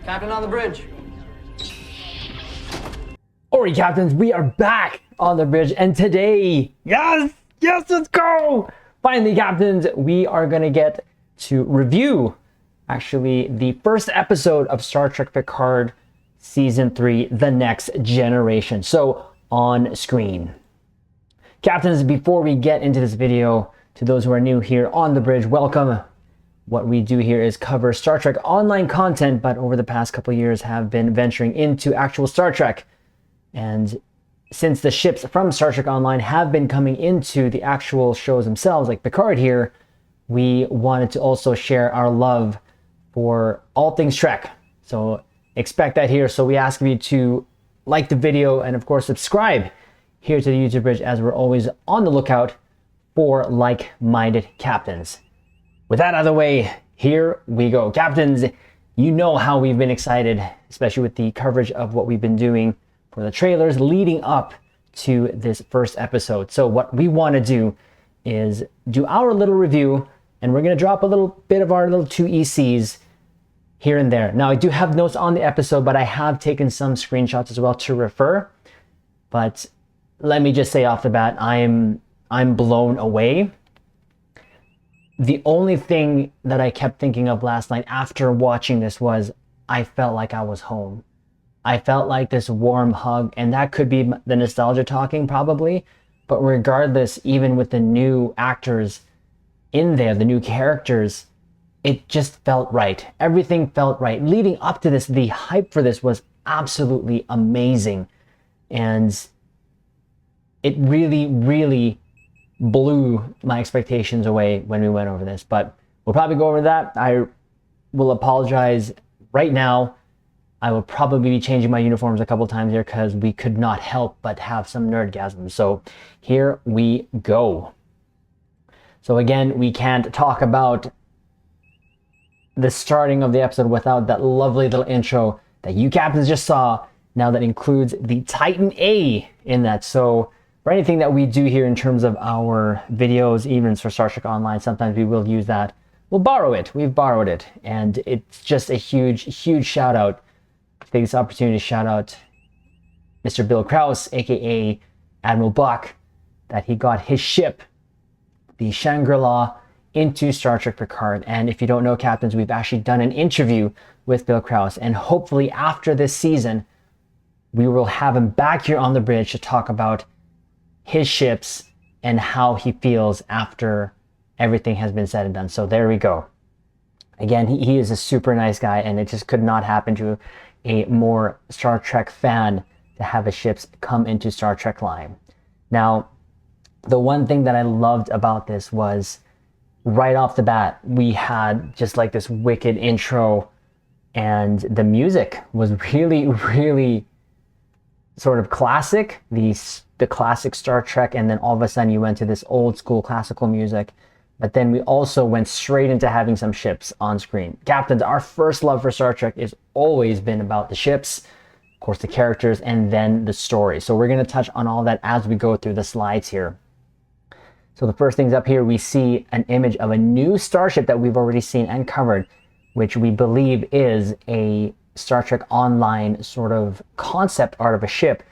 Captain on the bridge. Alright, captains, we are back on the bridge, and today, yes, let's go! Finally, captains, we are gonna get to review, actually, the first episode of Star Trek Picard Season 3, The Next Generation. So, on screen. Captains, before we get into this video, to those who are new here on the bridge, welcome. What we do here is cover Star Trek Online content, but over the past couple years have been venturing into actual Star Trek. And since the ships from Star Trek Online have been coming into the actual shows themselves, like Picard here, we wanted to also share our love for all things Trek. So expect that here. So we ask you to like the video and of course subscribe here to the YouTube bridge, as we're always on the lookout for like-minded captains. With that out of the way, here we go. Captains, you know how we've been excited, especially with the coverage of what we've been doing for the trailers leading up to this first episode. So what we want to do is do our little review, and we're going to drop a little bit of our little 2 ECs here and there. Now, I do have notes on the episode, but I have taken some screenshots as well to refer. But let me just say off the bat, I'm blown away. The only thing that I kept thinking of last night after watching this was I felt like I was home. I felt like this warm hug, and that could be the nostalgia talking probably, but regardless, even with the new actors in there, the new characters, it just felt right. Everything felt right. Leading up to this, the hype for this was absolutely amazing, and it really, really blew my expectations away when we went over this, but we'll probably go over that. I will apologize right now. I will probably be changing my uniforms a couple times here because we could not help but have some nerdgasm. So here we go. So again, we can't talk about the starting of the episode without that lovely little intro that you captains just saw. Now that includes the Titan A in that. So for anything that we do here in terms of our videos, even for Star Trek Online, sometimes we will use that. We'll borrow it. We've borrowed it. And it's just a huge, huge shout out. Take this opportunity to shout out Mr. Bill Krause, aka Admiral Buck, that he got his ship, the Shangri-La, into Star Trek Picard. And if you don't know, captains, we've actually done an interview with Bill Krause, and hopefully after this season we will have him back here on the bridge to talk about his ships and how he feels after everything has been said and done. So there we go. Again, he is a super nice guy, and it just could not happen to a more Star Trek fan to have his ships come into Star Trek Line. Now, the one thing that I loved about this was right off the bat, we had just like this wicked intro, and the music was really, really sort of classic, the classic Star Trek, and then all of a sudden you went to this old school classical music. But then we also went straight into having some ships on screen. Captains, our first love for Star Trek has always been about the ships, of course the characters, and then the story. So we're going to touch on all that as we go through the slides here. So the first things up here, we see an image of a new starship that we've already seen and covered, which we believe is a Star Trek Online sort of concept art of a ship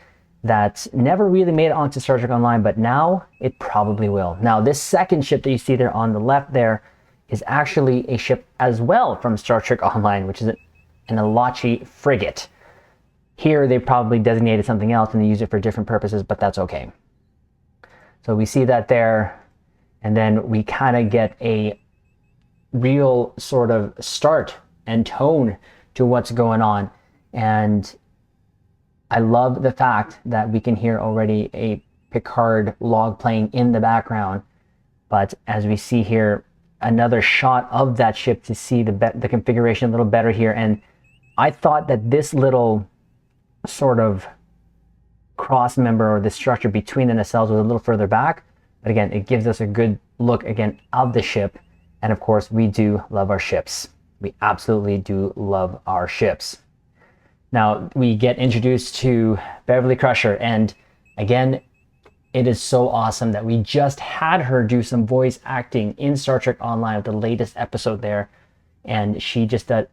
that never really made it onto Star Trek Online, but now it probably will. Now, this second ship that you see there on the left there is actually a ship as well from Star Trek Online, which is an Alachi frigate. Here, they probably designated something else and they used it for different purposes, but that's okay. So we see that there, and then we kind of get a real sort of start and tone to what's going on. And I love the fact that we can hear already a Picard log playing in the background. But as we see here, another shot of that ship to see the configuration a little better here. And I thought that this little sort of cross member or the structure between the nacelles was a little further back. But again, it gives us a good look again of the ship. And of course, we do love our ships. We absolutely do love our ships. Now, we get introduced to Beverly Crusher, and again, it is so awesome that we just had her do some voice acting in Star Trek Online with the latest episode there, and she just did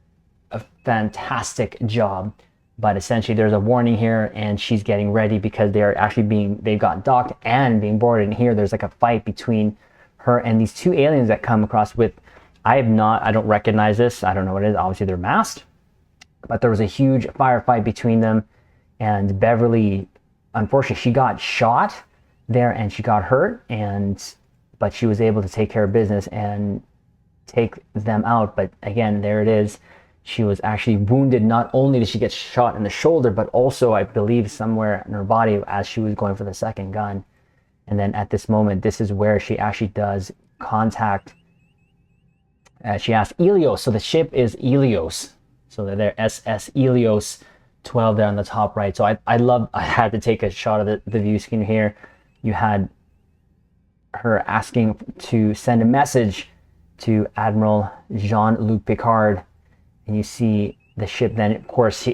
a fantastic job. But essentially there's a warning here, and she's getting ready because they've got docked and being boarded. And here there's like a fight between her and these two aliens that come across with, I don't recognize this. I don't know what it is. Obviously they're masked, but there was a huge firefight between them. And Beverly, unfortunately, she got shot there and she got hurt, but she was able to take care of business and take them out. But again, there it is. She was actually wounded. Not only did she get shot in the shoulder, but also, I believe, somewhere in her body as she was going for the second gun. And then at this moment, this is where she actually does contact. She asks Elios. So the ship is Elios. So they're SS Elios 12 there on the top right. So I had to take a shot of the view screen here. You had her asking to send a message to Admiral Jean-Luc Picard. And you see the ship then, of course,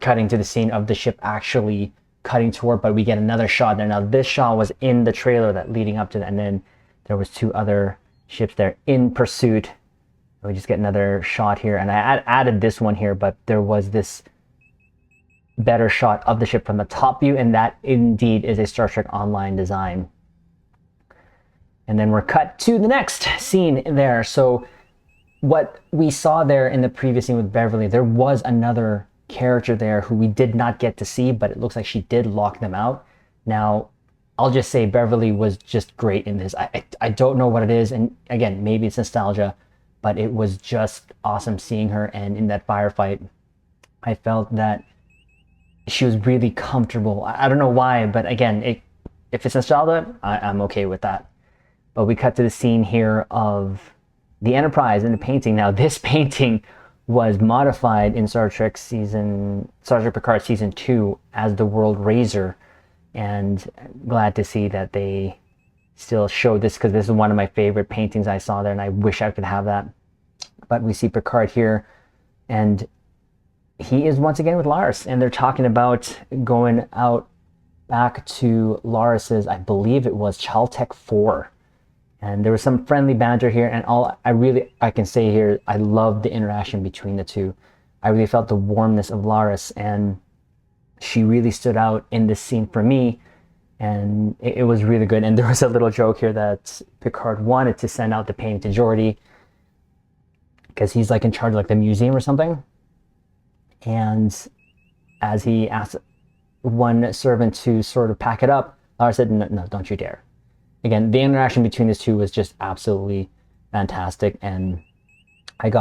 cutting to the scene of the ship actually cutting toward, but we get another shot there. Now this shot was in the trailer that leading up to that, and then there was two other ships there in pursuit. We just get another shot here, and I added this one here, but there was this better shot of the ship from the top view, and that indeed is a Star Trek Online design. And then we're cut to the next scene there. So what we saw there in the previous scene with Beverly, there was another character there who we did not get to see, but it looks like she did lock them out. Now, I'll just say Beverly was just great in this. I don't know what it is, and again, maybe it's nostalgia, but it was just awesome seeing her. And in that firefight, I felt that she was really comfortable. I don't know why, but again, if it's nostalgia, I'm okay with that. But we cut to the scene here of the Enterprise and the painting. Now, this painting was modified in Star Trek Picard Season 2 as the World Razor. And glad to see that they still showed this, because this is one of my favorite paintings I saw there, and I wish I could have that. But we see Picard here, and he is once again with Laris, and they're talking about going out back to Laris's, I believe it was Chaltech 4. And there was some friendly banter here, and all I can say here, I love the interaction between the two. I really felt the warmness of Laris, and she really stood out in this scene for me, and it was really good. And there was a little joke here that Picard wanted to send out the painting to Geordi because he's like in charge of like the museum or something. And as he asked one servant to sort of pack it up, Laris said, no, don't you dare. Again, the interaction between these two was just absolutely fantastic, and I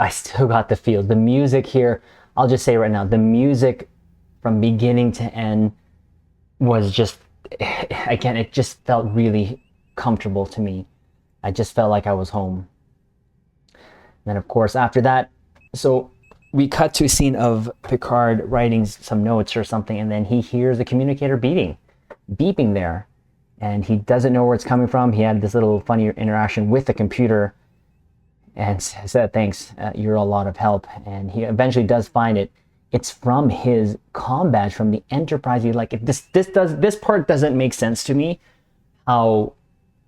still got the feel. The music here, I'll just say right now, the music from beginning to end was just, again, it just felt really comfortable to me. I just felt like I was home. And then, of course, after that, so we cut to a scene of Picard writing some notes or something, and then he hears the communicator beeping there. And he doesn't know where it's coming from. He had this little funny interaction with the computer and said, thanks, you're a lot of help. And he eventually does find it. It's from his comm badge from the Enterprise. This part doesn't make sense to me, how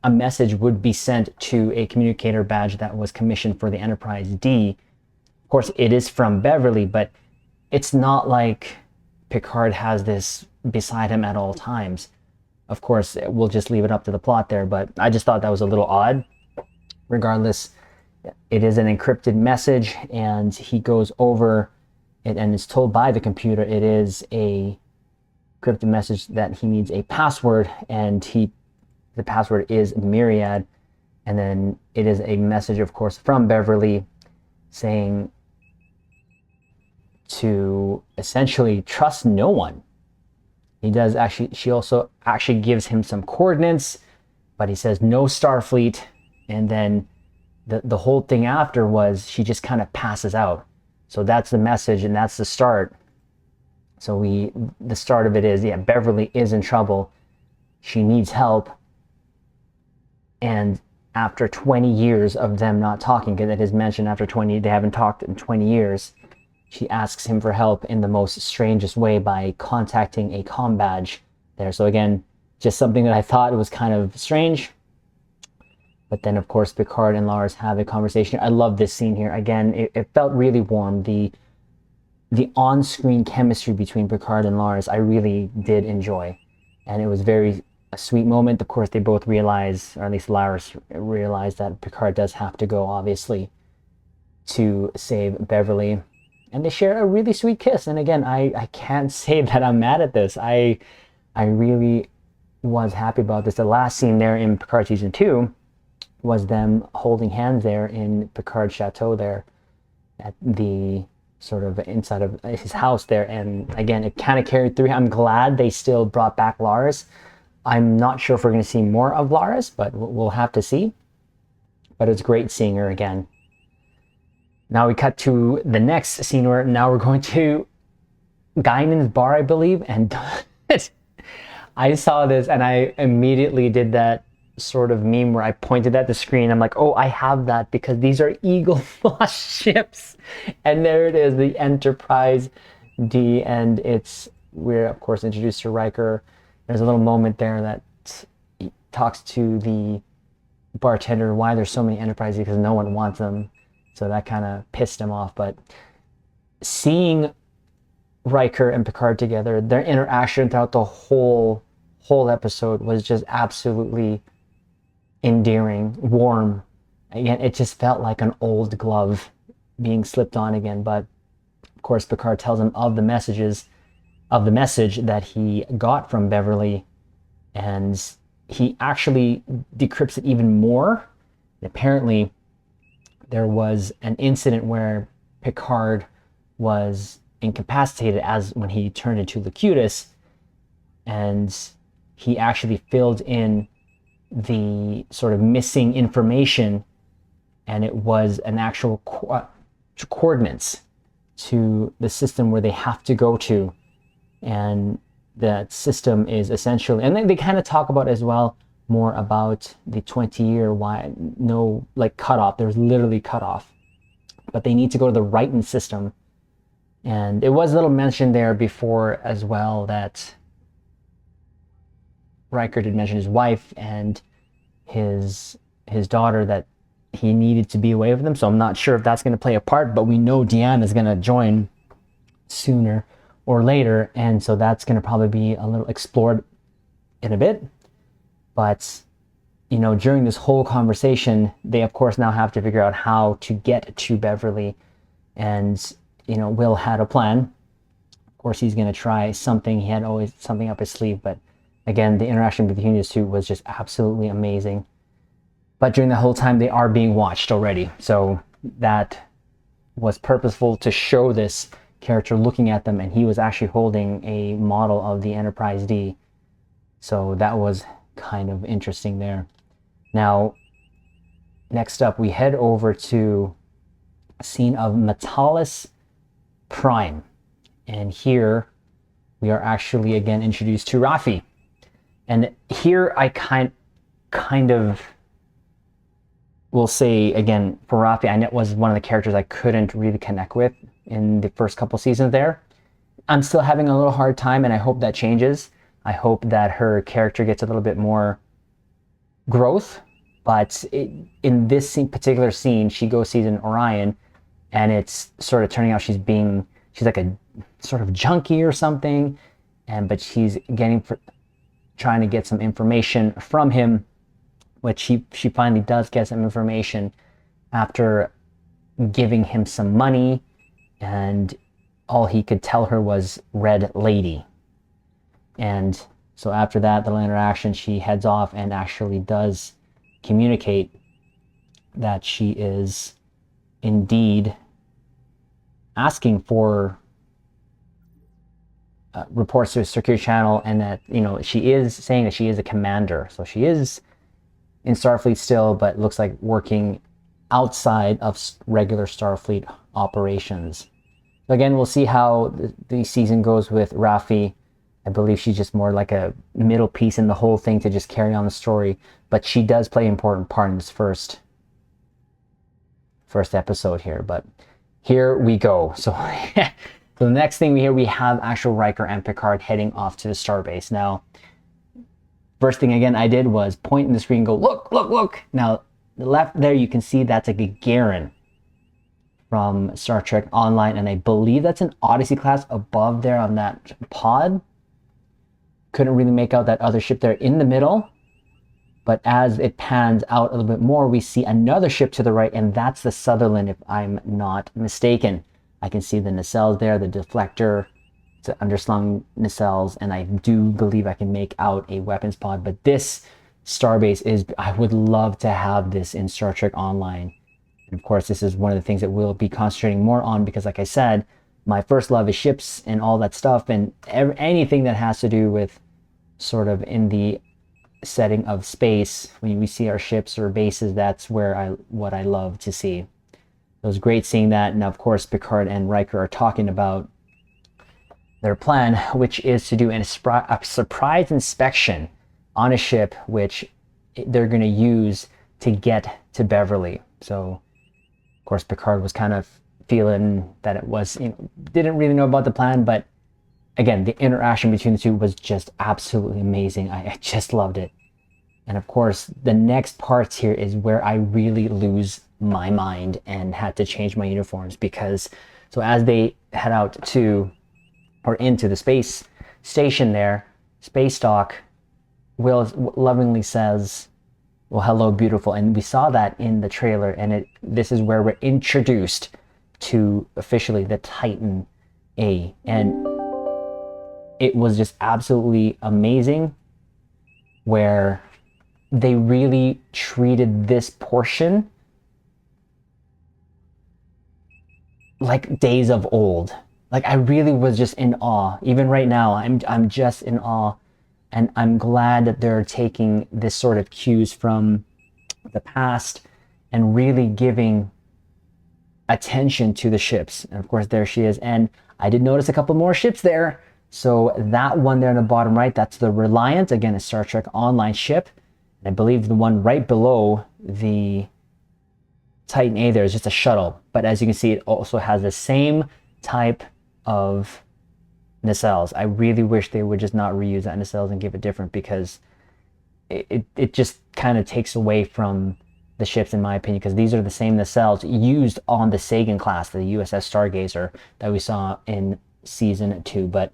a message would be sent to a communicator badge that was commissioned for the Enterprise D. Of course, it is from Beverly, but it's not like Picard has this beside him at all times. Of course, we'll just leave it up to the plot there, but I just thought that was a little odd. Regardless, it is an encrypted message, and he goes over it, and it's told by the computer it is a encrypted message that he needs a password, and the password is Myriad. And then it is a message, of course, from Beverly saying to essentially trust no one. She also actually gives him some coordinates, but he says no Starfleet. And then the whole thing after was she just kind of passes out. So that's the message, and that's the start. So the start of it is, Beverly is in trouble. She needs help. And after 20 years of them not talking, because it is mentioned they haven't talked in 20 years, she asks him for help in the most strangest way by contacting a comm badge there. So again, just something that I thought was kind of strange. But then, of course, Picard and Laris have a conversation. I love this scene here. Again, it felt really warm. The on-screen chemistry between Picard and Laris, I really did enjoy. And it was a sweet moment. Of course, they both realize, or at least Laris realized, that Picard does have to go, obviously, to save Beverly. And they share a really sweet kiss. And again, I can't say that I'm mad at this. I really was happy about this. The last scene there in Picard Season 2 was them holding hands there in Picard's chateau there at the sort of inside of his house there. And again, it kind of carried through. I'm glad they still brought back Laris. I'm not sure if we're going to see more of Laris, but we'll have to see. But it's great seeing her again. Now we cut to the next scene where now we're going to Guinan's bar, I believe. And I saw this and I immediately did that sort of meme where I pointed at the screen. I'm like, oh, I have that because these are Eagle Boss ships. And there it is, the Enterprise D. And we're of course introduced to Riker. There's a little moment there that he talks to the bartender why there's so many Enterprise D because no one wants them. So that kind of pissed him off. But seeing Riker and Picard together, their interaction throughout the whole episode was just absolutely endearing, warm. Again, it just felt like an old glove being slipped on again. But of course, Picard tells him of the message that he got from Beverly, and he actually decrypts it even more. Apparently, there was an incident where Picard was incapacitated as when he turned into Locutus, and he actually filled in the sort of missing information, and it was an actual coordinates to the system where they have to go to. And that system is essentially, and then they kind of talk about as well more about the 20-year cutoff. There's literally cutoff, but they need to go to the Righton system. And it was a little mentioned there before as well that Riker did mention his wife and his daughter, that he needed to be away with them. So I'm not sure if that's going to play a part, but we know Deanna is going to join sooner or later, and so that's going to probably be a little explored in a bit. But during this whole conversation, they of course now have to figure out how to get to Beverly, and Will had a plan. Of course, he's going to try something. He had always something up his sleeve, but again, the interaction between these two was just absolutely amazing. But during the whole time, they are being watched already. So that was purposeful to show this character looking at them, and he was actually holding a model of the Enterprise D. So that was kind of interesting there. Now, next up, we head over to a scene of Metalis Prime. And here we are actually again introduced to Rafi. And here I kind of will say again, for Rafi, I know it was one of the characters I couldn't really connect with in the first couple seasons there. I'm still having a little hard time, and I hope that changes. I hope that her character gets a little bit more growth. But in this particular scene, she goes sees an Orion, and it's sort of turning out she's like a sort of junkie or something, but she's trying to get some information from him, which she finally does get some information after giving him some money, and all he could tell her was Red Lady. And so after that, the little interaction, she heads off and actually does communicate that she is indeed asking for reports to a security channel, and that she is saying that she is a commander. So she is in Starfleet still, but looks like working outside of regular Starfleet operations. So again, we'll see how the season goes with Rafi. I believe she's just more like a middle piece in the whole thing to just carry on the story, but she does play an important part in this first episode here. But here we go. So, so the next thing we have actual Riker and Picard heading off to the starbase. Now, first thing again I did was point in the screen and go, look, look, look. Now, the left there, you can see that's a Gagarin from Star Trek Online, and I believe that's an Odyssey class above there on that pod. Couldn't really make out that other ship there in the middle, but as it pans out a little bit more, we see another ship to the right, and that's the Sutherland, if I'm not mistaken. I can see the nacelles there, the deflector, the underslung nacelles, and I do believe I can make out a weapons pod. But this starbase is, I would love to have this in Star Trek Online. And of course, this is one of the things that we'll be concentrating more on, because like I said, my first love is ships and all that stuff, and anything that has to do with sort of in the setting of space. When we see our ships or bases, that's where what I love to see. It was great seeing that. And of course, Picard and Riker are talking about their plan, which is to do a surprise inspection on a ship, which they're going to use to get to Beverly. So of course, Picard was kind of feeling that it was, didn't really know about the plan, but again, the interaction between the two was just absolutely amazing. I just loved it. And of course, the next parts here is where I really lose my mind and had to change my uniforms, because so as they head out to or into the space station there, space dock, Will lovingly says, well, hello, beautiful. And we saw that in the trailer, and this is where we're introduced to officially the Titan A. And it was just absolutely amazing where they really treated this portion like days of old. Like, I really was just in awe. Even right now, I'm just in awe. And I'm glad that they're taking this sort of cues from the past and really giving attention to the ships. And of course, there she is. And I did notice a couple more ships there. So that one there in the bottom right, that's the Reliant, again, a Star Trek Online ship. And I believe the one right below the Titan A there is just a shuttle. But as you can see, it also has the same type of nacelles. I really wish they would just not reuse that nacelles and give it different, because it just kind of takes away from the ships, in my opinion, because these are the same nacelles used on the Sagan class, the USS Stargazer that we saw in season 2. But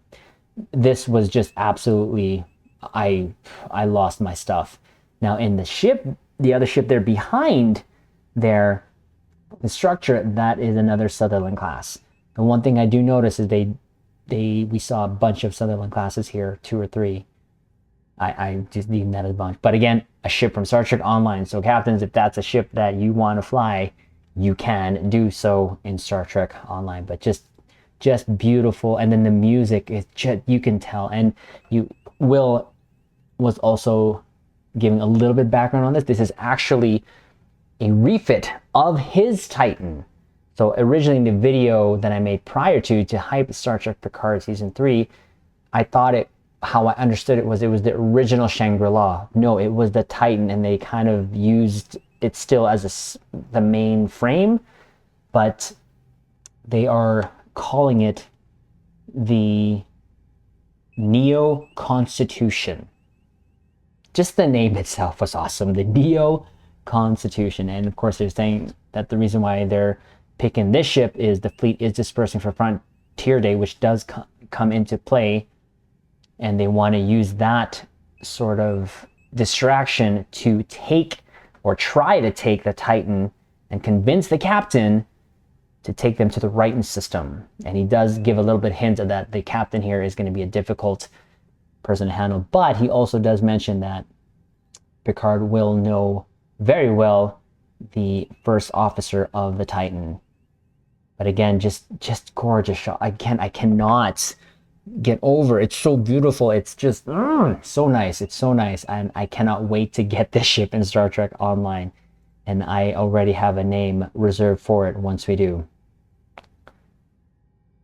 this was just absolutely, I lost my stuff. Now in the ship, the other ship there behind there, the structure, that is another Sutherland class. And one thing I do notice is we saw a bunch of Sutherland classes here, 2 or 3. I just deem that as a bunch. But again, a ship from Star Trek Online. So captains, if that's a ship that you want to fly, you can do so in Star Trek Online. But just beautiful. And then the music is just, you can tell. And Will was also giving a little bit of background on this. This is actually a refit of his Titan. So originally in the video that I made prior to hype Star Trek Picard Season 3, I thought how I understood it was the original Shangri-La. No, it was the Titan, and they kind of used it still as the main frame, but they are calling it the Neo Constitution. Just the name itself was awesome, the Neo Constitution. And of course, they're saying that the reason why they're picking this ship is the fleet is dispersing for Frontier Day, which does come into play, and they want to use that sort of distraction to take or try to take the Titan and convince the captain to take them to the Righton system. And he does give a little bit hint of that the captain here is going to be a difficult person to handle, but he also does mention that Picard will know very well the first officer of the Titan. But again, just gorgeous shot. I cannot get over. It's so beautiful. It's just so nice. It's so nice, and I cannot wait to get this ship in Star Trek Online. And I already have a name reserved for it once we do.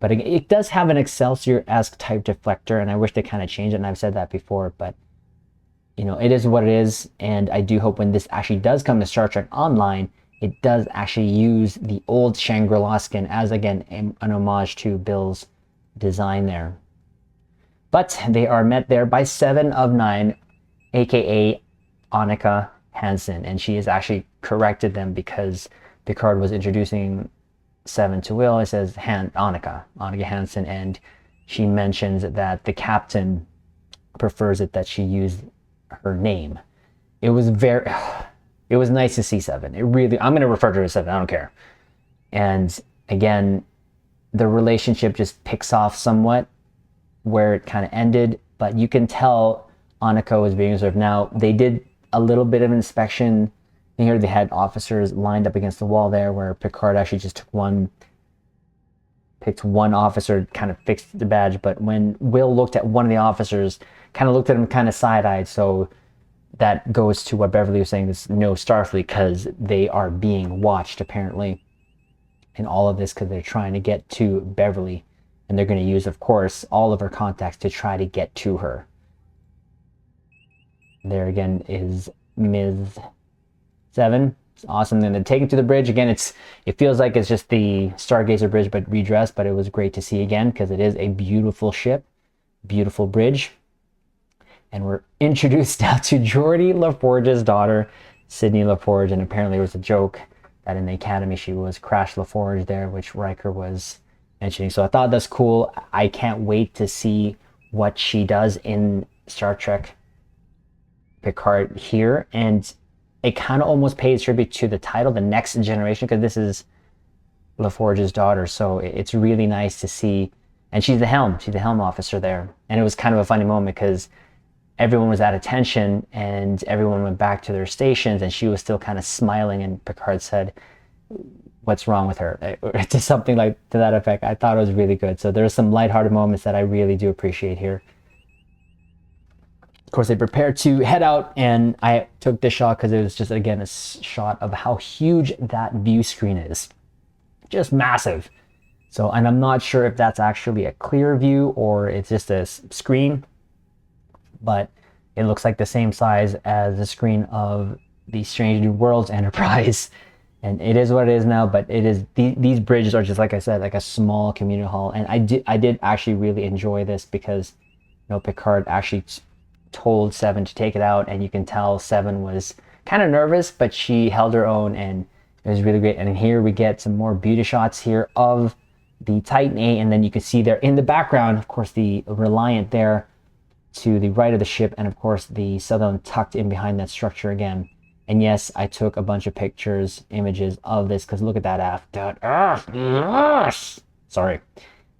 But it does have an Excelsior-esque type deflector, and I wish they kind of changed it, and I've said that before, but it is what it is. And I do hope when this actually does come to Star Trek Online, it does actually use the old Shangri-La skin as, again, an homage to Bill's design there. But they are met there by 7 of 9, aka Annika, Hansen, and she has actually corrected them because Picard was introducing Seven to Will. It says Annika Hansen, and she mentions that the captain prefers it that she use her name. It was it was nice to see Seven. It really, I'm going to refer to her as Seven, I don't care. And again, the relationship just picks off somewhat where it kind of ended, but you can tell Annika was being observed. Now, they did a little bit of inspection. Here they had officers lined up against the wall there, where Picard actually just picked one officer, kind of fixed the badge. But when Will looked at one of the officers, kind of looked at him kind of side-eyed. So that goes to what Beverly was saying, this no Starfleet, because they are being watched apparently in all of this, because they're trying to get to Beverly, and they're going to use, of course, all of her contacts to try to get to her. There again is Ms. Seven. It's awesome. Then they take it to the bridge again. It feels like it's just the Stargazer bridge but redressed, but it was great to see again because it is a beautiful ship, beautiful bridge. And we're introduced now to Geordi LaForge's daughter, Sydney LaForge, and apparently it was a joke that in the academy she was Crash LaForge there, which Riker was mentioning. So I thought that's cool. I can't wait to see what she does in Star Trek Picard here, and it kind of almost pays tribute to the title, The Next Generation, because this is LaForge's daughter. So it's really nice to see, and she's the helm officer there. And it was kind of a funny moment because everyone was at attention and everyone went back to their stations, and she was still kind of smiling, and Picard said, "What's wrong with her?" To something like to that effect. I thought it was really good. So there's some lighthearted moments that I really do appreciate here. Of course, they prepared to head out, and I took this shot because it was just, again, a shot of how huge that view screen is. Just massive. So, and I'm not sure if that's actually a clear view or it's just a screen, but it looks like the same size as the screen of the Strange New Worlds Enterprise. And it is what it is now, but it is, these bridges are just, like I said, like a small community hall. And I did actually really enjoy this because, you know, Picard actually told Seven to take it out, and you can tell Seven was kind of nervous, but she held her own, and it was really great. And here we get some more beauty shots here of the Titan A, and then you can see there in the background, of course, the Reliant there to the right of the ship, and of course the Sutherland tucked in behind that structure again. And yes, I took a bunch of pictures, images of this, because look at that aft. Sorry,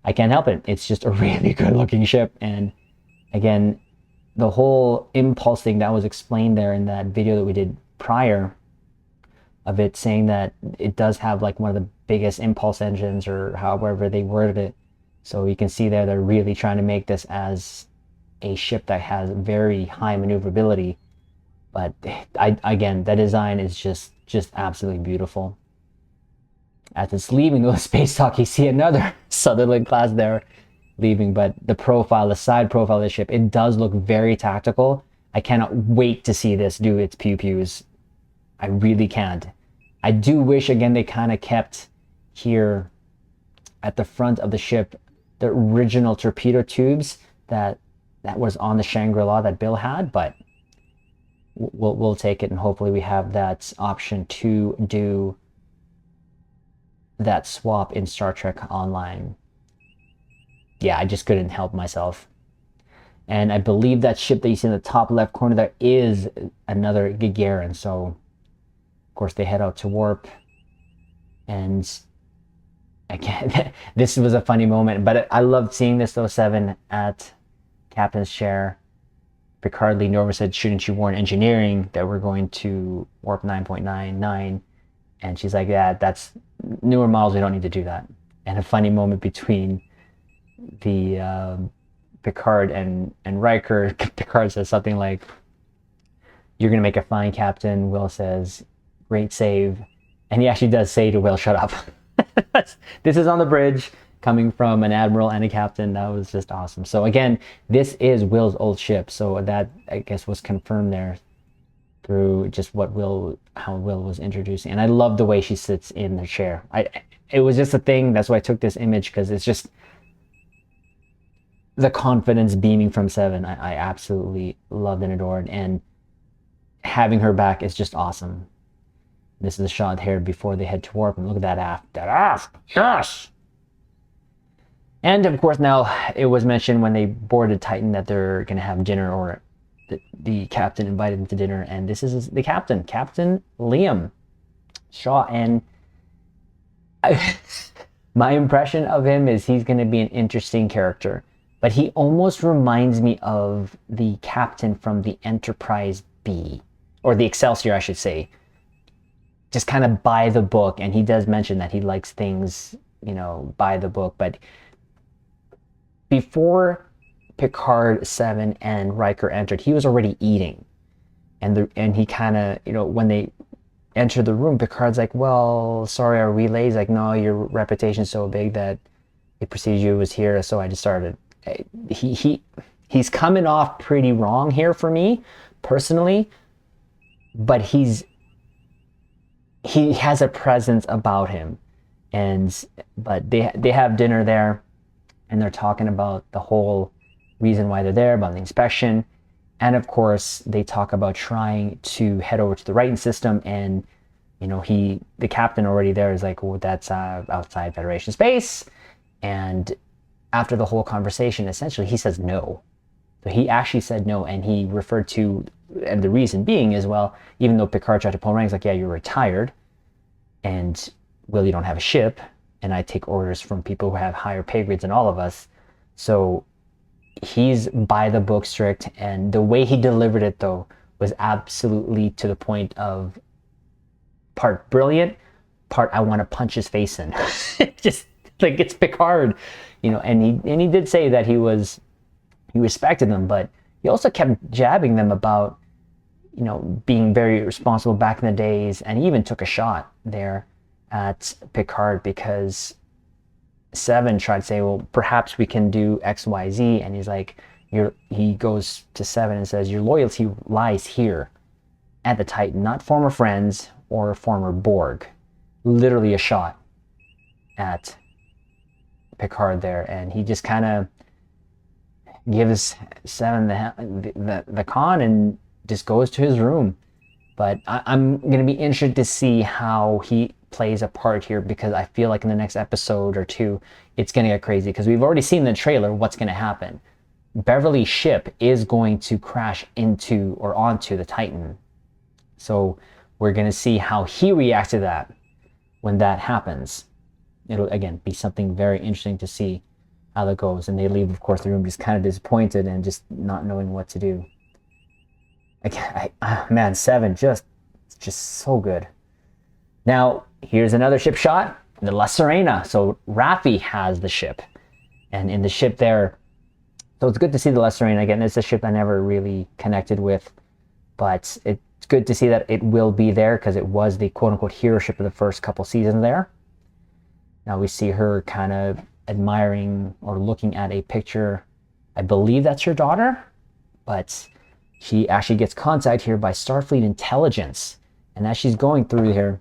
I can't help it. It's just a really good looking ship. And again, the whole impulse thing that was explained there in that video that we did prior of it, saying that it does have like one of the biggest impulse engines, or however they worded it. So you can see there, they're really trying to make this as a ship that has very high maneuverability. But again, the design is just absolutely beautiful. As it's leaving the space talk, you see another Sutherland class there leaving, but the profile, the side profile of the ship, it does look very tactical. I cannot wait to see this do its pew-pews. I really can't. I do wish, again, they kind of kept here at the front of the ship the original torpedo tubes that was on the Shangri-La that Bill had, but we'll take it, and hopefully we have that option to do that swap in Star Trek Online. Yeah, I just couldn't help myself. And I believe that ship that you see in the top left corner there is another Gagarin. So, of course, they head out to warp. And again, this was a funny moment. But I loved seeing this, though, Seven at Captain's chair. Picard leaned over and said, "Shouldn't you warn engineering that we're going to warp 9.99? And she's like, "Yeah, that's newer models. We don't need to do that." And a funny moment between the Picard and Riker. Picard says something like, "You're gonna make a fine captain." Will says, "Great save." And he actually does say to Will, "Shut up." This is on the bridge, coming from an admiral and a captain. That was just awesome. So again, this is Will's old ship, so that, I guess, was confirmed there through just how Will was introducing. And I love the way she sits in the chair. It was just a thing. That's why I took this image, because it's just the confidence beaming from Seven. I absolutely loved and adored. And having her back is just awesome. This is a shot here before they head to warp, and look at that aft. That aft, yes! And of course, now it was mentioned when they boarded Titan that they're going to have dinner, or the captain invited them to dinner, and this is the captain, Captain Liam Shaw. And my impression of him is he's going to be an interesting character, but he almost reminds me of the captain from the Enterprise B, or the Excelsior, I should say. Just kind of by the book, and he does mention that he likes things, you know, by the book. But before Picard 7 and Riker entered, he was already eating, and he kind of, you know, when they enter the room, Picard's like, well, sorry, are we late? He's like, no, your reputation's so big that the procedure was here, so I just started. He's coming off pretty wrong here for me personally, but he has a presence about him. But they have dinner there, and they're talking about the whole reason why they're there, about the inspection. And of course, they talk about trying to head over to the Righton system, and you know, the captain already there is like, well, that's outside Federation space. And after the whole conversation, essentially, he says no. So he actually said no, and he referred to, and the reason being is, well, even though Picard tried to pull ranks, like, yeah, you're retired, and well, you don't have a ship, and I take orders from people who have higher pay grades than all of us. So he's by the book strict, and the way he delivered it, though, was absolutely to the point of part brilliant, part I want to punch his face in. Just like, it's Picard, you know. And he did say that he respected them, but he also kept jabbing them about, you know, being very responsible back in the days, and he even took a shot there at Picard because Seven tried to say, well, perhaps we can do X, Y, Z, and he's like, he goes to Seven and says, your loyalty lies here at the Titan, not former friends or former Borg. Literally a shot at Picard there, and he just kind of gives Seven the con and just goes to his room. But I'm going to be interested to see how he plays a part here, because I feel like in the next episode or two, it's going to get crazy, because we've already seen in the trailer what's going to happen. Beverly's ship is going to crash into or onto the Titan. So we're going to see how he reacts to that when that happens. It'll, again, be something very interesting to see how that goes. And they leave, of course, the room just kind of disappointed and just not knowing what to do. Man, Seven, just so good. Now, here's another ship shot, the La Serena. So Rafi has the ship, and in the ship there, so it's good to see the La Serena again. It's a ship I never really connected with, but it's good to see that it will be there, because it was the quote-unquote hero ship of the first couple seasons there. Now we see her kind of admiring or looking at a picture. I believe that's her daughter, but she actually gets contact here by Starfleet intelligence. And as she's going through here,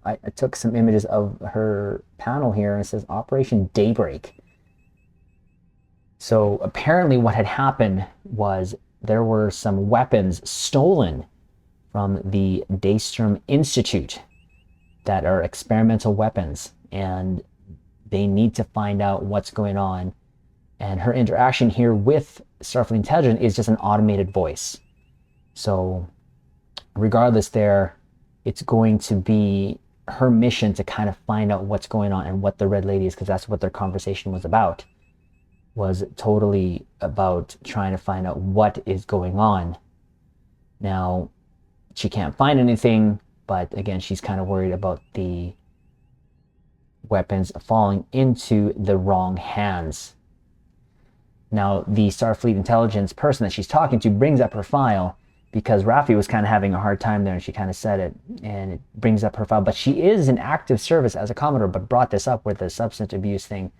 I took some images of her panel here, and it says Operation Daybreak. So apparently what had happened was there were some weapons stolen from the Daystrom Institute that are experimental weapons, and they need to find out what's going on. And her interaction here with Starfleet Intelligence is just an automated voice. So regardless there, it's going to be her mission to kind of find out what's going on and what the Red Lady is, because that's what their conversation was about. Was totally about trying to find out what is going on. Now, she can't find anything, but again, she's kind of worried about the weapons falling into the wrong hands. Now, the Starfleet intelligence person that she's talking to brings up her file, because Rafi was kind of having a hard time there, and she kind of said it, and it brings up her file. But she is in active service as a Commodore, but brought this up with the substance abuse thing,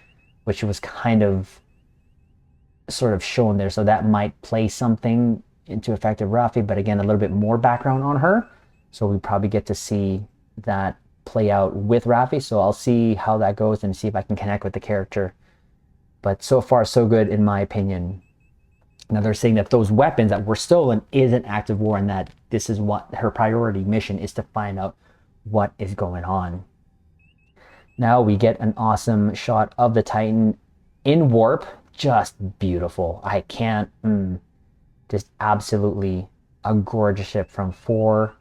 which was kind of sort of shown there. So that might play something into effect of Rafi, but again, a little bit more background on her. So we probably get to see that play out with Rafi. So I'll see how that goes and see if I can connect with the character. But so far, so good, in my opinion. Now they're saying that those weapons that were stolen is an active war, and that this is what her priority mission is, to find out what is going on. Now we get an awesome shot of the Titan in warp. Just beautiful. I can't, just absolutely a gorgeous ship from fore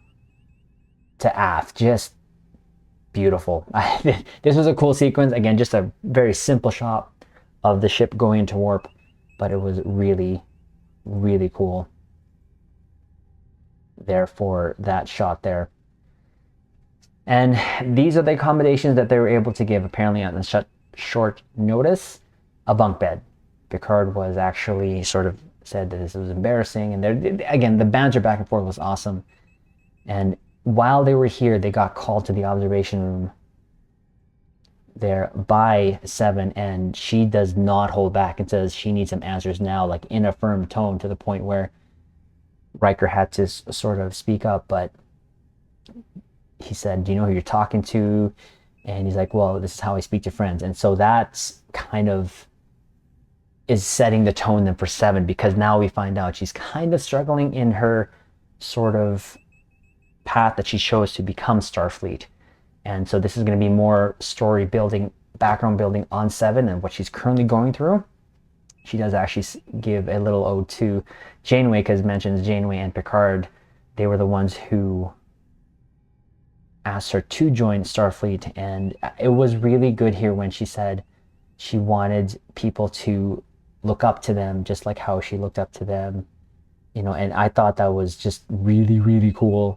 to aft. Just beautiful. This was a cool sequence. Again, just a very simple shot of the ship going into warp, but it was really, really cool there for that shot there. And these are the accommodations that they were able to give, apparently on short notice. A bunk bed. Picard was actually sort of said that this was embarrassing, and again, the banter back and forth was awesome. And while they were here, they got called to the observation room there by Seven, and she does not hold back and says she needs some answers now, like in a firm tone, to the point where Riker had to sort of speak up, but he said, do you know who you're talking to? And he's like, well, this is how I speak to friends. And so that's kind of is setting the tone then for Seven, because now we find out she's kind of struggling in her sort of path that she chose to become Starfleet. And so this is going to be more story building, background building on Seven and what she's currently going through. She does actually give a little ode to Janeway, because mentions Janeway and Picard, they were the ones who asked her to join Starfleet. And it was really good here when she said she wanted people to look up to them just like how she looked up to them, you know. And I thought that was just really, really cool.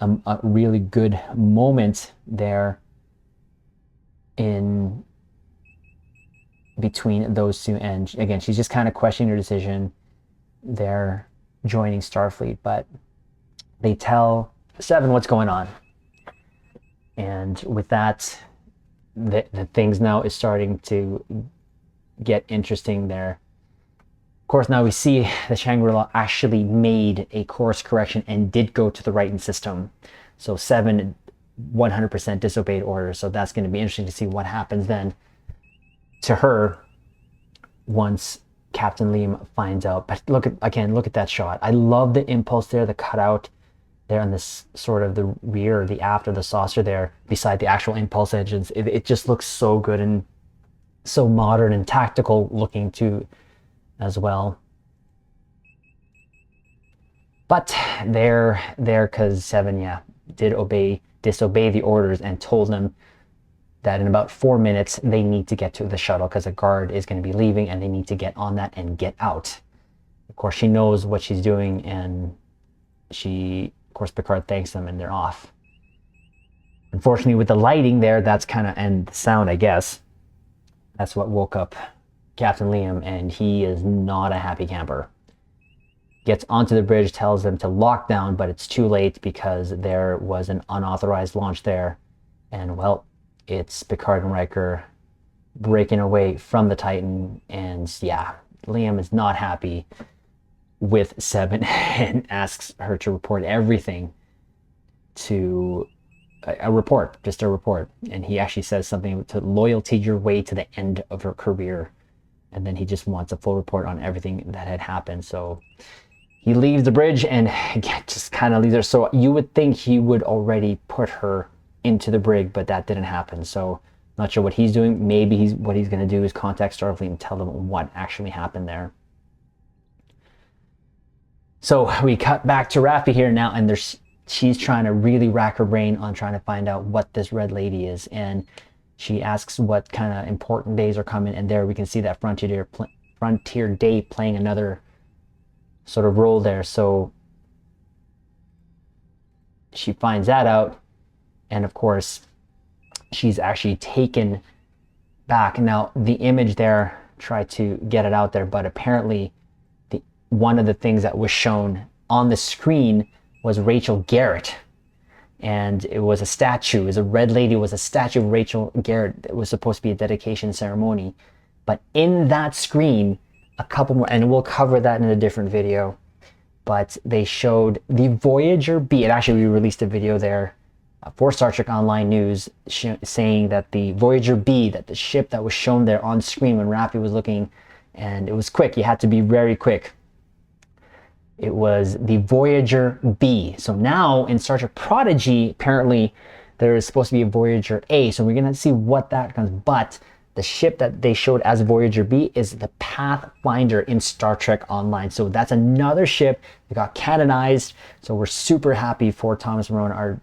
A really good moment there in between those two. And again, she's just kind of questioning her decision there joining Starfleet, but they tell Seven what's going on. And with that, the things now is starting to get interesting there. Of course, now we see the Shangri-La actually made a course correction and did go to the Righton system. So Seven 100% disobeyed orders. So that's going to be interesting to see what happens then to her once Captain Liam finds out. But look at that shot. I love the impulse there, the cutout there on this sort of the rear or the aft of the saucer there beside the actual impulse engines. It just looks so good and so modern and tactical looking too as well. But they're there because Seven, did disobey the orders and told them that in about 4 minutes they need to get to the shuttle because a guard is going to be leaving and they need to get on that and get out. Of course, she knows what she's doing, and of course, Picard thanks them and they're off. Unfortunately, with the lighting there, that's kind of, and the sound, I guess, that's what woke up Captain Liam, and he is not a happy camper. Gets onto the bridge, tells them to lock down, but it's too late because there was an unauthorized launch there. And well, it's Picard and Riker breaking away from the Titan, and Liam is not happy with Seven and asks her to report everything to a report. And he actually says something to loyalty your way to the end of her career. And then he just wants a full report on everything that had happened. So he leaves the bridge and again, just kind of leaves her. So you would think he would already put her into the brig, but that didn't happen. So not sure what he's doing. Maybe what he's going to do is contact Starfleet and tell them what actually happened there. So we cut back to Rafi here now, and she's trying to really rack her brain on trying to find out what this red lady is. And she asks what kind of important days are coming, and there we can see that Frontier Day playing another sort of role there. So she finds that out, and of course she's actually taken back. Now the image there, tried to get it out there, but apparently one of the things that was shown on the screen was Rachel Garrett, and it was a statue. It was a red lady, was a statue of Rachel Garrett. It was supposed to be a dedication ceremony, but in that screen, a couple more, and we'll cover that in a different video, but they showed the Voyager B, and actually we released a video there for Star Trek Online News saying that the Voyager B, that the ship that was shown there on screen when Rafi was looking, and it was quick, you had to be very quick. It was the Voyager B. So now in Star Trek Prodigy, apparently there is supposed to be a Voyager A. So we're going to see what that comes. But the ship that they showed as Voyager B is the Pathfinder in Star Trek Online. So that's another ship that got canonized. So we're super happy for Thomas Marone,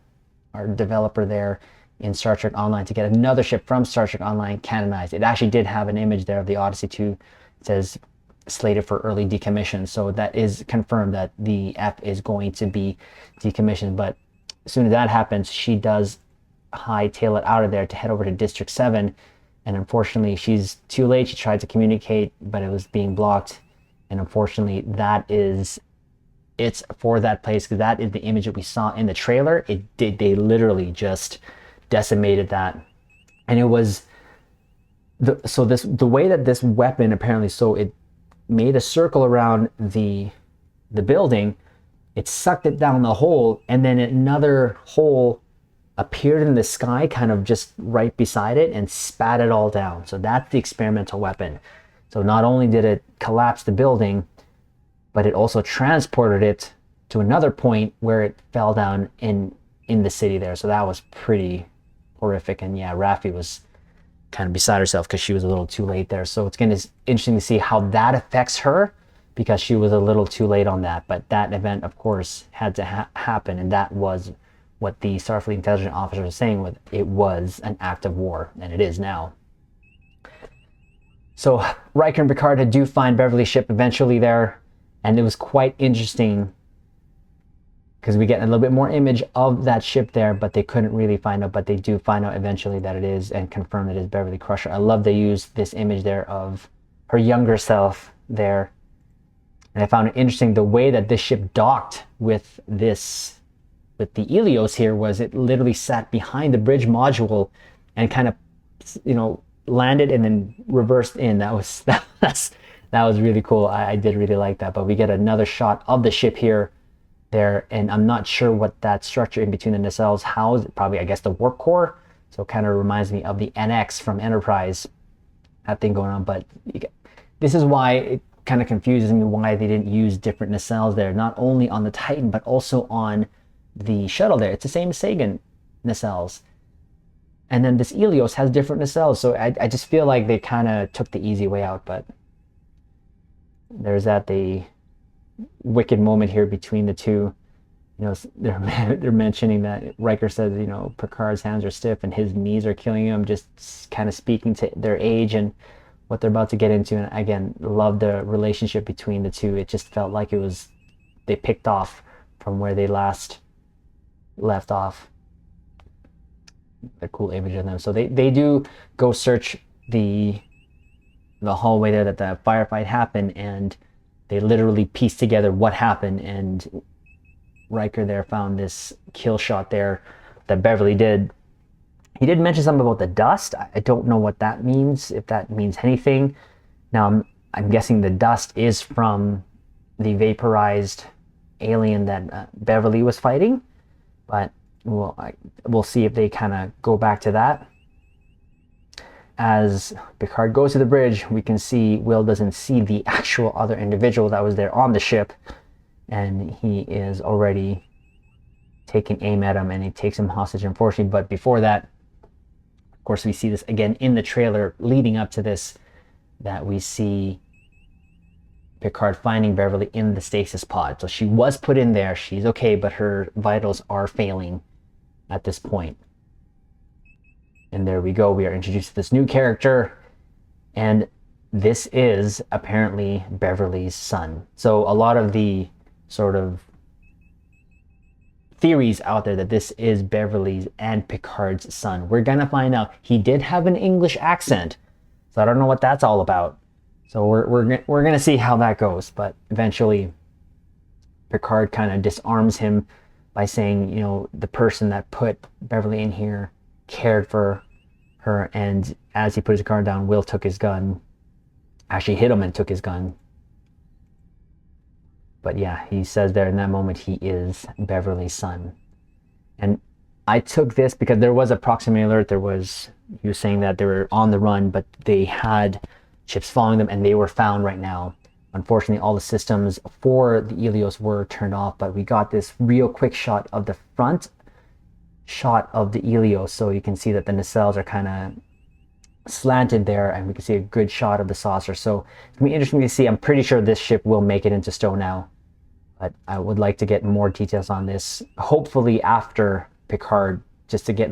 our developer there in Star Trek Online, to get another ship from Star Trek Online canonized. It actually did have an image there of the Odyssey 2. It says slated for early decommission. So that is confirmed that the F is going to be decommissioned. But as soon as that happens, she does hightail it out of there to head over to District 7. And unfortunately, she's too late. She tried to communicate, but it was being blocked. And unfortunately, it's for that place, because that is the image that we saw in the trailer. They literally just decimated that. And it was the way that this weapon apparently, so it made a circle around the building, it sucked it down the hole, and then another hole appeared in the sky kind of just right beside it and spat it all down. So that's the experimental weapon. So not only did it collapse the building, but it also transported it to another point where it fell down in the city there. So that was pretty horrific. And yeah, Rafi was kind of beside herself because she was a little too late there. So it's going to be interesting to see how that affects her, because she was a little too late on that. But that event, of course, had to happen, and that was what the Starfleet intelligence officer was saying, with it was an act of war, and it is now. So Riker and Picard do find Beverly's ship eventually there, and it was quite interesting because we get a little bit more image of that ship there, but they couldn't really find out, but they do find out eventually that it is, and confirm that it is Beverly Crusher. I love they used this image there of her younger self there. And I found it interesting the way that this ship docked with the Helios here. Was it literally sat behind the bridge module and kind of, landed and then reversed in. That was really cool. I did really like that. But we get another shot of the ship here, there, and I'm not sure what that structure in between the nacelles housed. Probably, I guess, the warp core. So it kind of reminds me of the NX from Enterprise, that thing going on. But this is why it kind of confuses me why they didn't use different nacelles there, not only on the Titan but also on the shuttle there. It's the same Sagan nacelles, and then this Helios has different nacelles. So I just feel like they kind of took the easy way out. But there's the wicked moment here between the two. They're mentioning that Riker says, Picard's hands are stiff and his knees are killing him, just kind of speaking to their age and what they're about to get into. And again, love the relationship between the two. It just felt like they picked off from where they last left off. A cool image of them. So they do go search the hallway there that the firefight happened, and they literally piece together what happened. And Riker there found this kill shot there that Beverly did. He did mention something about the dust. I don't know what that means, if that means anything. Now I'm guessing the dust is from the vaporized alien that Beverly was fighting, but we'll see if they kind of go back to that. As Picard goes to the bridge, we can see Will doesn't see the actual other individual that was there on the ship, and he is already taking aim at him, and he takes him hostage, unfortunately. But before that, of course, we see this again in the trailer leading up to this, that we see Picard finding Beverly in the stasis pod. So she was put in there, she's okay, but her vitals are failing at this point. And there we go, we are introduced to this new character, and this is apparently Beverly's son. So a lot of the sort of theories out there that this is Beverly's and Picard's son. We're gonna find out. He did have an English accent, so I don't know what that's all about. So we're gonna see how that goes. But eventually Picard kind of disarms him by saying, the person that put Beverly in here cared for her. And as he put his guard down, Will took his gun, actually hit him and took his gun. But yeah, he says there in that moment he is Beverly's son. And I took this because there was a proximity alert. He was saying that they were on the run, but they had ships following them, and they were found right now Unfortunately, all the systems for the Helios were turned off, but we got this real quick shot of the front shot of the Helios, so you can see that the nacelles are kind of slanted there, and we can see a good shot of the saucer. So it's gonna be interesting to see. I'm pretty sure this ship will make it into stow now, but I would like to get more details on this, hopefully after Picard, just to get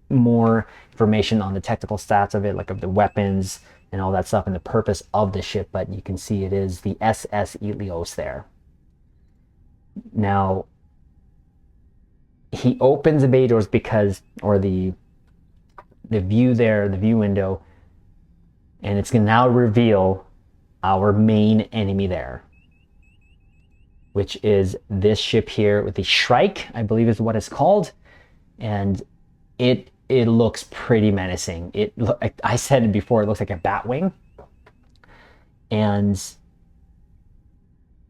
more information on the technical stats of it, like of the weapons and all that stuff and the purpose of the ship. But you can see it is the SS Helios there. Now he opens the bay doors because, or the view there, the view window, and it's gonna now reveal our main enemy there, which is this ship here with the Shrike, I believe is what it's called. And it looks pretty menacing. I said it before, it looks like a Batwing, and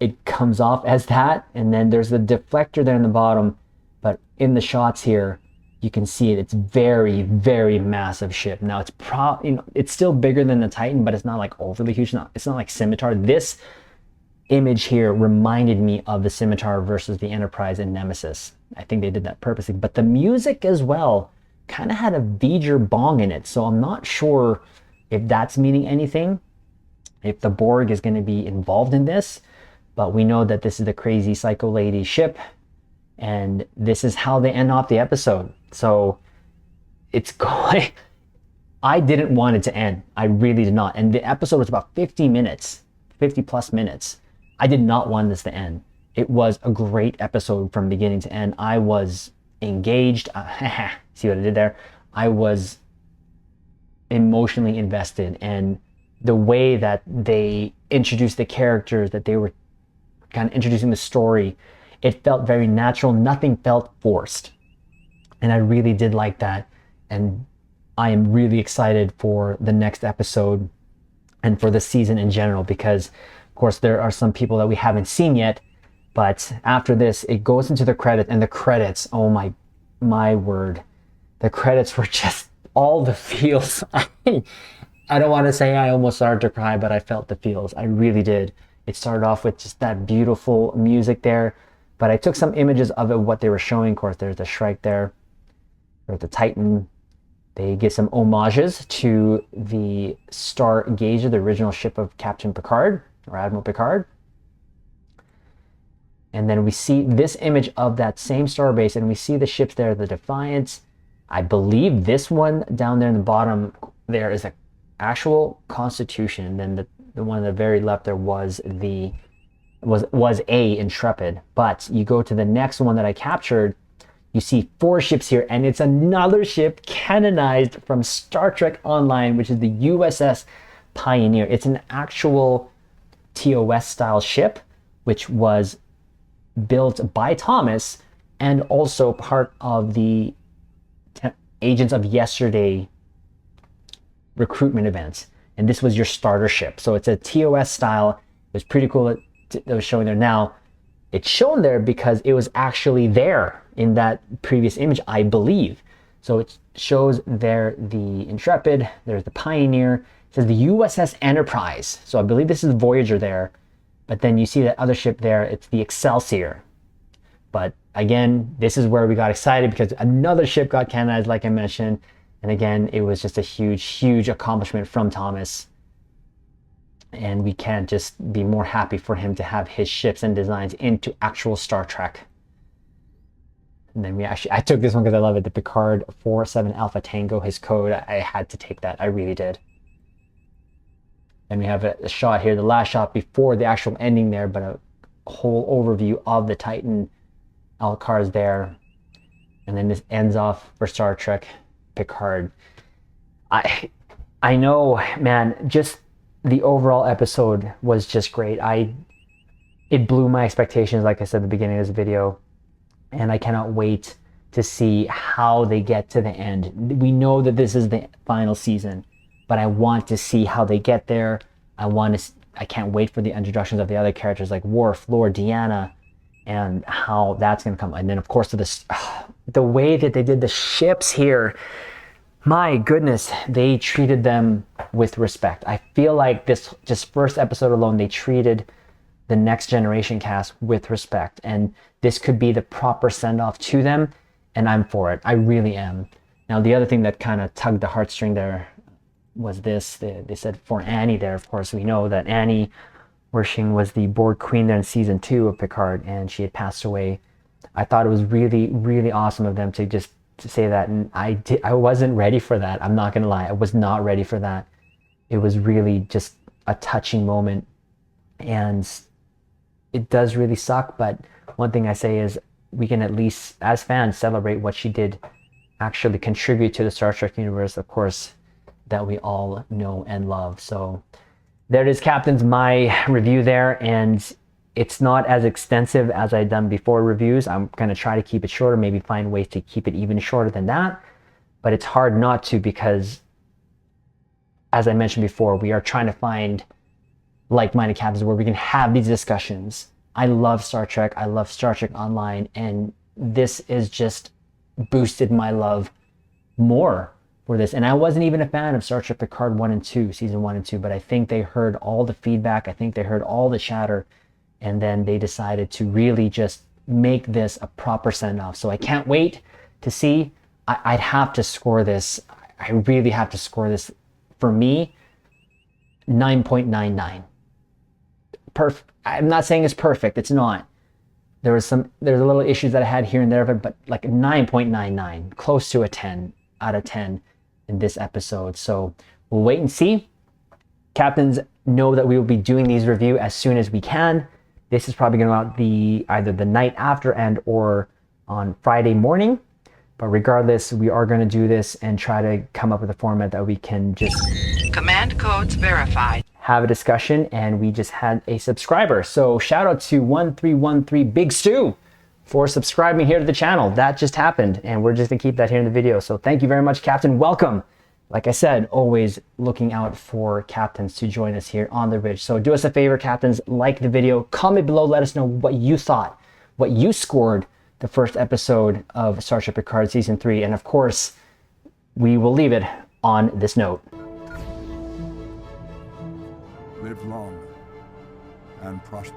it comes off as that, and then there's the deflector there in the bottom. But in the shots here, you can see it. It's very, very massive ship. Now it's it's still bigger than the Titan, but it's not like overly huge. It's not like Scimitar. This image here reminded me of the Scimitar versus the Enterprise and Nemesis. I think they did that purposely. But the music as well kind of had a V'ger bong in it. So I'm not sure if that's meaning anything, if the Borg is going to be involved in this. But we know that this is the crazy psycho lady ship, and this is how they end off the episode. So it's going... I didn't want it to end. I really did not. And the episode was about 50 minutes, 50 plus minutes. I did not want this to end. It was a great episode from beginning to end. I was engaged. See what I did there? I was emotionally invested, and the way that they introduced the characters, that they were kind of introducing the story, it felt very natural. Nothing felt forced. And I really did like that. And I am really excited for the next episode and for the season in general, because of course there are some people that we haven't seen yet. But after this, it goes into the credits, and the credits, oh my word. The credits were just all the feels. I don't want to say I almost started to cry, but I felt the feels. I really did. It started off with just that beautiful music there. But I took some images of it, what they were showing. Of course, there's the Shrike there. There's the Titan. They give some homages to the Stargazer, the original ship of Captain Picard, or Admiral Picard. And then we see this image of that same starbase, and we see the ships there, the Defiance. I believe this one down there in the bottom there is an actual Constitution. And then the one on the very left there was a Intrepid. But you go to the next one that I captured, you see 4 ships here, and it's another ship canonized from Star Trek Online, which is the USS Pioneer. It's an actual TOS style ship, which was built by Thomas and also part of the Agents of Yesterday recruitment events. And this was your starter ship. So it's a TOS style. It was pretty cool that was showing there. Now, it's shown there because it was actually there in that previous image, I believe. So it shows there the Intrepid, there's the Pioneer, it says the USS Enterprise. So I believe this is Voyager there. But then you see that other ship there, it's the Excelsior. But again, this is where we got excited because another ship got canonized, like I mentioned. And again, it was just a huge, huge accomplishment from Thomas. And we can't just be more happy for him to have his ships and designs into actual Star Trek. And then I took this one because I love it. The Picard 47 Alpha Tango, his code. I had to take that. I really did. And we have a shot here, the last shot before the actual ending there, but a whole overview of the Titan Alcars there. And then this ends off for Star Trek Picard. I know, man, just the overall episode was just great. It blew my expectations, like I said at the beginning of this video. And I cannot wait to see how they get to the end. We know that this is the final season, but I want to see how they get there. I can't wait for the introductions of the other characters like Worf, Lord, Deanna, and how that's going to come. And then, of course, the way that they did the ships here, my goodness, they treated them with respect. I feel like this just first episode alone, they treated the Next Generation cast with respect, and this could be the proper send-off to them, and I'm for it. I really am. Now, the other thing that kind of tugged the heartstring there was this. They said for Annie there, of course, we know that Annie Wershing was the board queen there in season 2 of Picard, and she had passed away. I thought it was really, really awesome of them to just to say that, and I wasn't ready for that. I'm not gonna lie, I was not ready for that. It was really just a touching moment, and it does really suck, but one thing I say is we can at least, as fans, celebrate what she did actually contribute to the Star Trek universe, of course, that we all know and love. So there it is, Captains, my review there, and it's not as extensive as I've done before reviews. I'm going to try to keep it shorter, maybe find ways to keep it even shorter than that, but it's hard not to, because as I mentioned before, we are trying to find like-minded captains where we can have these discussions. I love Star Trek, I love Star Trek Online, and this is just boosted my love more for this. And I wasn't even a fan of Star Trek Picard 1 and 2, season 1 and 2, but I think they heard all the feedback, I think they heard all the chatter, and then they decided to really just make this a proper send-off. So I can't wait to see. I'd have to score this. I really have to score this. For me, 9.99. I'm not saying it's perfect. It's not. There's a little issues that I had here and there, but like 9.99, close to a 10 out of 10 in this episode. So we'll wait and see. Captains, know that we will be doing these reviews as soon as we can. This is probably going to go out either the night after and or on Friday morning. But regardless, we are going to do this and try to come up with a format that we can just command codes verified, have a discussion. And we just had a subscriber. So shout out to 1313 Big Stu for subscribing here to the channel. That just happened, and we're just going to keep that here in the video. So thank you very much, Captain. Welcome. Like I said, always looking out for captains to join us here on the Ridge. So do us a favor, Captains, like the video, comment below, let us know what you thought, what you scored the first episode of Star Trek Picard Season 3. And of course, we will leave it on this note. Live long and prosper.